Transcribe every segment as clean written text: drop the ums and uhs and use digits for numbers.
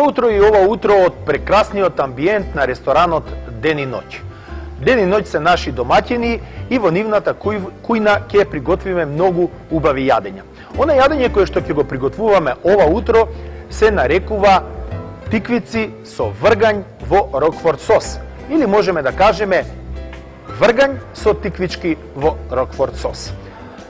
утро и ова утро од прекрасниот амбиент на ресторанот Ден и ноќ. Ден и ноќ се наши домаќини и во нивната кујна ќе приготвиме многу убави јадења. Она јадење кое што ќе го приготвуваме ова утро се нарекува тиквици со вргањ во Рокфорд сос. Или можеме да кажеме вргањ со тиквички во Рокфорд сос.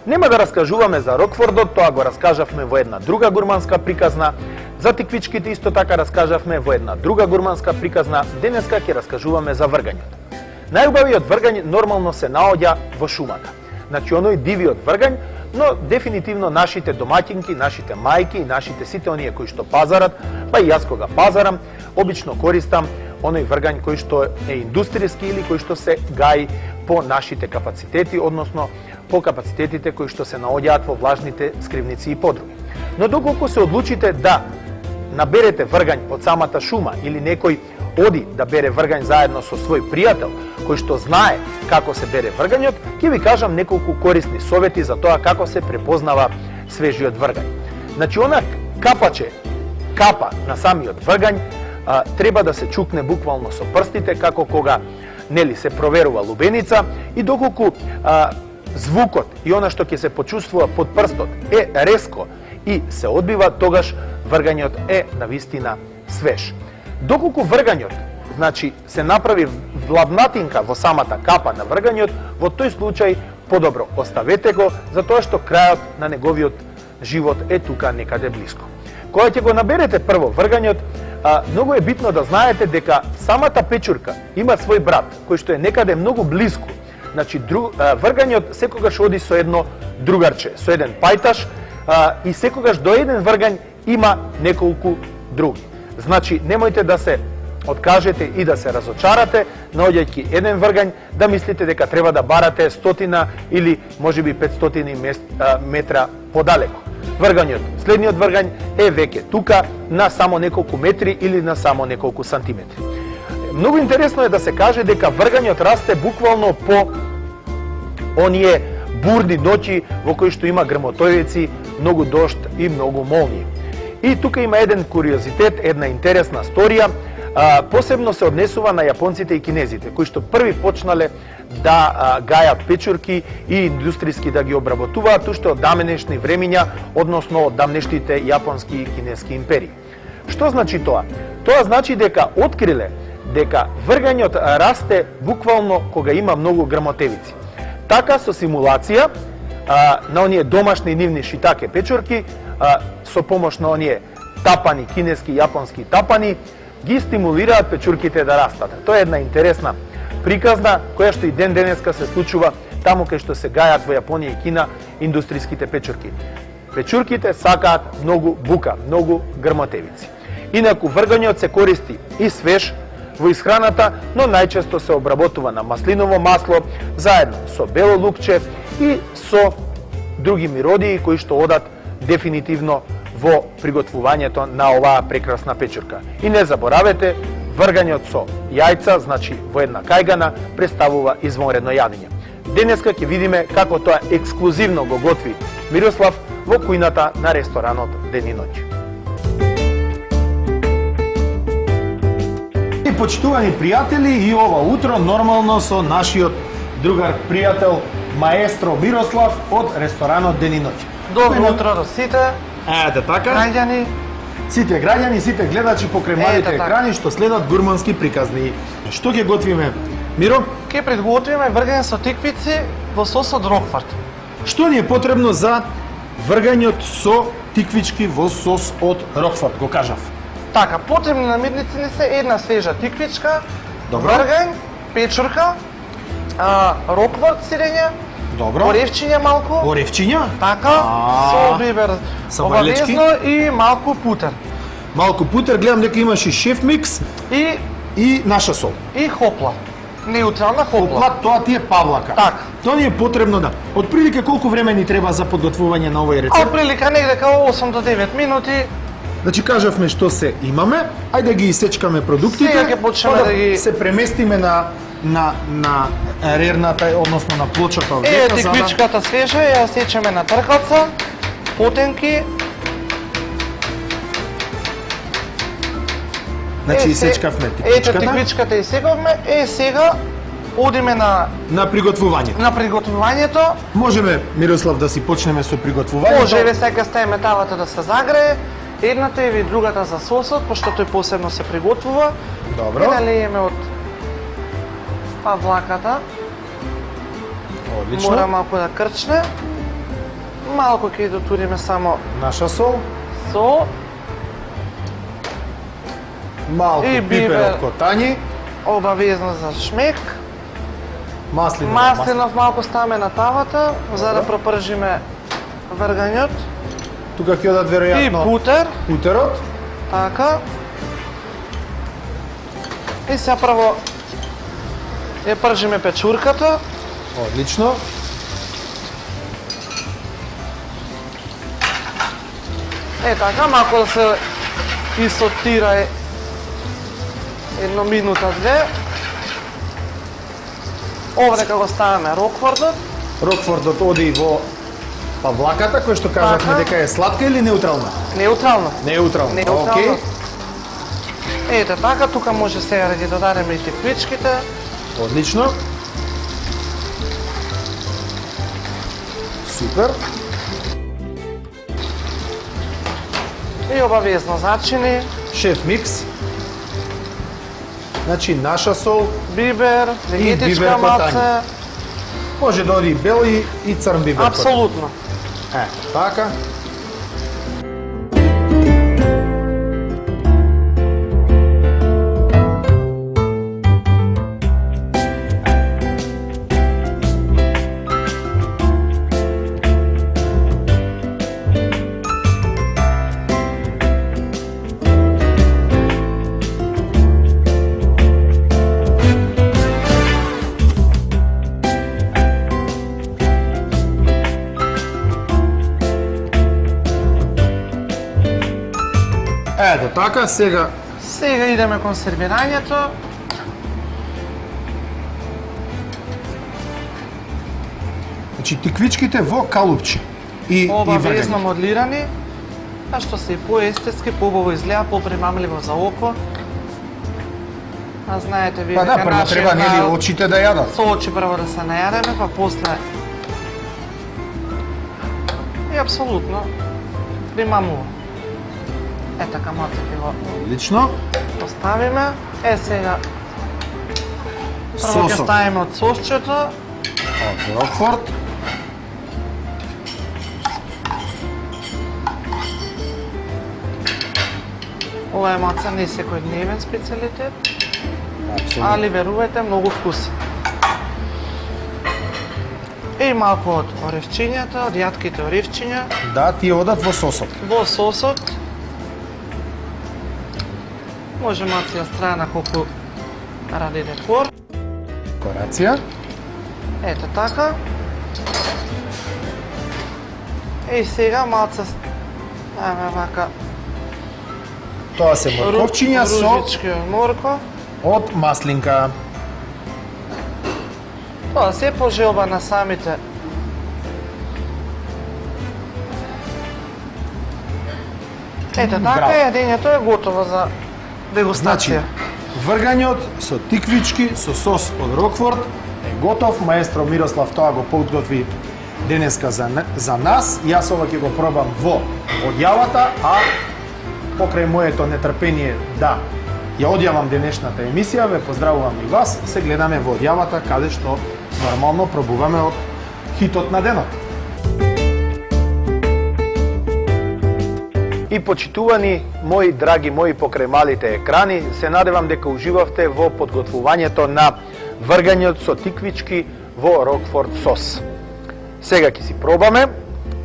Нема да раскажуваме за Рокфордот, тоа го раскажавме во една друга гурманска приказна. За тиквичките исто така раскажавме во една друга гурманска приказна. Денеска ќе раскажуваме за вргањот. Најубавиот вргањ нормално се наоѓа во шумата. Значи оној дивиот вргањ, но дефинитивно нашите домаќинки, нашите мајки и нашите сите оние кои што пазарат, па и јас кога пазарам, обично користам оној вргањ кој што е индустријски или кој што се гаи по нашите капацитети, односно по капацитетите кои што се наоѓаат во влажните скривници и подруги. Но доколку се одлучите да наберете вргањ од самата шума или некој оди да бере вргањ заедно со свој пријател кој што знае како се бере вргањот, ќе ви кажам неколку корисни совети за тоа како се препознава свежиот вргањ. Значи она капа на самиот вргањ треба да се чукне буквално со прстите како кога нели се проверува лубеница и доколку звукот и она што ќе се почувствува под прстот е резко и се одбива, тогаш вргањот е навистина свеж. Доколку вргањот, значи, се направи владнатинка во самата капа на вргањот, во тој случај подобро оставете го, затоа што крајот на неговиот живот е тука некаде блиско. Кога ќе го наберете прво вргањот, многу е битно да знаете дека самата печурка има свој брат, кој што е некаде многу блиску. Значи, вргањот секогаш оди со едно другарче, со еден пајташ, и секогаш до еден вргањ има неколку други. Значи, немојте да се откажете и да се разочарате, наоѓајќи еден вргањ, да мислите дека треба да барате 100 или можеби 500 метра подалеку. Вргањот, следниот вргањ е веќе тука на само неколку метри или на само неколку сантиметри. Многу интересно е да се каже дека вргањот расте буквално по оние бурни ноќи во кои што има грмотојеци, многу дожд и многу молњи. И тука има еден куриозитет, една интересна сторија, посебно се однесува на јапонците и кинезите, кои што први почнале да гајат печурки и индустријски да ги обработуваат уште од давнешни времиња, односно од давнешните јапонски и кинески империи. Што значи тоа? Тоа значи дека откриле дека вргањот расте буквално кога има многу грмотевици. Така со симулација на оние домашни нивни шитаке печурки, со помош на оние тапани, кинески и јапонски тапани, ги стимулираат печурките да растат. Тоа е една интересна приказна, која што и ден денеска се случува таму кај што се гајат во Јапонија и Кина индустријските печурки. Печурките сакаат многу бука, многу грмотевици. Инаку вргањот се користи и свеж во исхраната, но најчесто се обработува на маслиново масло, заедно со бело лукче и со други миродии кои што одат дефинитивно во приготвувањето на оваа прекрасна печурка. И не заборавете, вргањот со јајца, значи во една кајгана, представува извонредно јадење. Денеска ќе видиме како тоа ексклузивно го готви Мирослав во кујната на ресторанот Ден и ноќ. И почитувани пријатели, и ова утро нормално со нашиот другар пријател маестро Мирослав од ресторанот Ден и ноќ. Добро утро до сите. Ете така. Граѓани. Сите граѓани, сите гледачи покрај малите екрани што следат гурмански приказни. Што ќе готвиме, Миро? Ќе приготвиме вргање со тиквици во сос од Рокфорд. Што ни е потребно за вргањот со тиквички во сос од Рокфорд, го кажав? Така, потребни намирници ни се една свежа тиквичка, Добро. вргањ, печурка, Рокфорд сирење, Добро. оревчиња малку, Оревчиња? така, сол бибер, Сабалечки. обавезно и малку путер. Малку путер, гледам дека имаш и шеф микс и наша сол. И хопла. Неутрална хопла. Хопла, тоа ти е павлака. Така. Тоа ни е потребно да. Отприлика колку време ни треба за подготвување на овој рецепт? Отприлика негде као 8 до 9 минути. Значи кажавме што се имаме, ајде да ги исечкаме продуктите. Сега ќе почнеме да ги се преместиме на рерната, односно на плочата од Еве тиквичката свежа, ја сечеме на тркалца, потенки. Значи исечкавме Ете тиквичката. тиквичката исековме. Сега одиме на Приготвувањето. приготвувањето. Можеме, Мирослав, да си почнеме со приготвувањето. Може еве сега ставиме тавата да се загрее. Едната и другата за сосот, пошто тој посебно се приготвува. Добро. И налиеме од павлаката. Одлично. Мора малку да крчне. Малку ќе дотуриме само Наша сол, сол, малку И пипер бибер. од котањи, обавезно за шмек. Маслинов малку ставаме на тавата, за да пропржиме вргањот. Тука ќе одат И веројатно путер, путерот. така. И сега прво ја пржиме печурката. Одлично. Така, малку да се изсотира едно минута-две. Овдека го ставаме рокфордот. Рокфордот оди во павлаката, кој што кажавме Така. дека е сладка или неутрална? Неутрално. Неутрална. Неутрално. Окей. Ете така, тука може сега да ги додадеме и тиквичките. Одлично. Супер. И обавезно зачини, Шеф микс. Значи наша сол, бибер, бибер вегетичка котање. маце. може да оди бел и црн бибер. Апсолутно. Така. Ето така, сега Сега идеме кон сервирањето. значи тиквичките во калупчи и Обавезно вргање. модлирани, а што се и поестетски, побаво изгледа, попримамливо за око. А знаете вие Па да, дека прво нашиот треба нели народ очите да јадат. со очи прво да се најадеме, па после и апсолутно примамува. Така моце ќе го Одлично. поставиме. Сега прво ќе Сосот ставиме од сосчето. од Рокфорд. Ова е маца не секојдневен специјалитет, Апсолутно. али верувајте, многу вкусен. И малку од оревчињата, од јатките оревчиња, Да, тие одат во сосот. во сосот. Може маца ја страна колку ради декор. Корација. Ето така. И сега малце вака Тоа се морковчиња со ружички од морков. од маслинка. Тоа се по желба на самите. Ете така, Браво. јадењето е готово за Значи, дегустација. вргањот со тиквички, со сос од Рокфорд е готов. Маестро Мирослав тоа го подготви денеска за нас. Јас ова ќе го пробам во одјавата, а покрај моето нетрпение да ја одјавам денешната емисија, ве поздравувам и вас. Се гледаме во одјавата, каде што нормално пробуваме од хитот на денот. И почитувани мои драги мои покрај малите екрани, се надевам дека уживавте во подготвувањето на вргањот со тиквички во Рокфорд сос. Сега ќе си пробаме,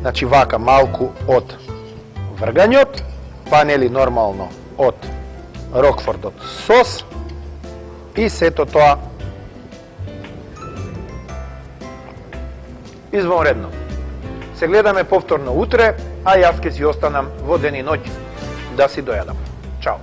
значи вака малку од вргањот, па нели нормално од Рокфордот сос и сето тоа извонредно. Се гледаме повторно утре, а јас ќе си останам во ден и ноќ да си дојадам. Чао!